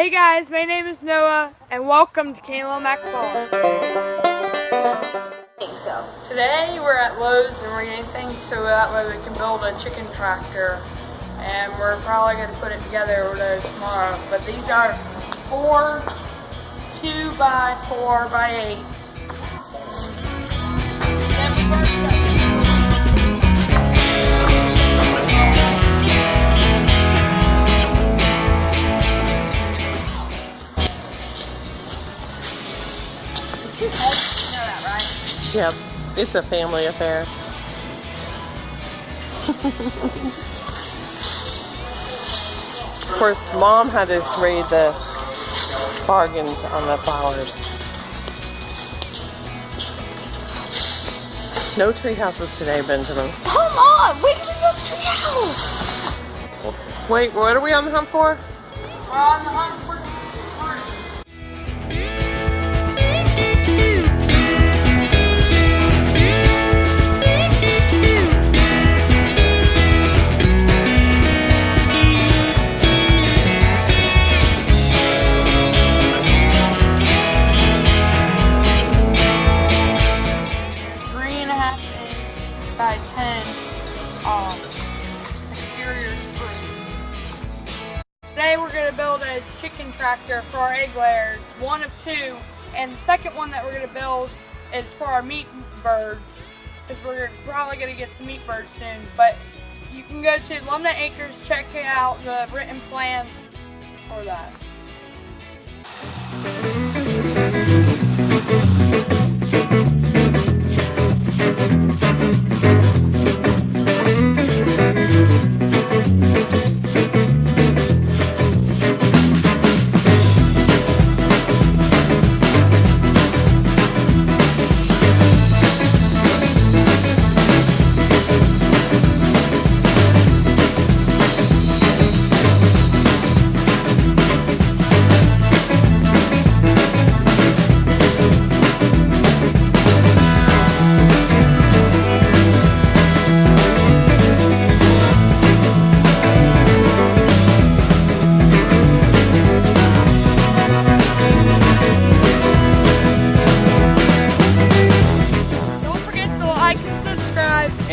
Hey guys, my name is Noah, and welcome to K-LOMAC Farm. So today we're at Lowe's and we're getting things so that way we can build a chicken tractor, and we're probably going to put it together over there tomorrow. But these are 4 2x4x8s. You know that, right? Yep, it's a family affair. Of course, Mom had to grade the bargains on the flowers. No tree houses today, Benjamin. Come on, we can build a tree house. Wait, what are we on the hunt for? We're on the hunt for 3.5-inch by 10 exterior screen. Today we're going to build a chicken tractor for our egg layers, one of 2, and the second one that we're going to build is for our meat birds, because we're probably going to get some meat birds soon. But you can go to Lumna Acres, check out the written plans for that.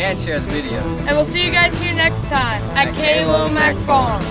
And share the videos. And we'll see you guys here next time at K-LOMAC Farm.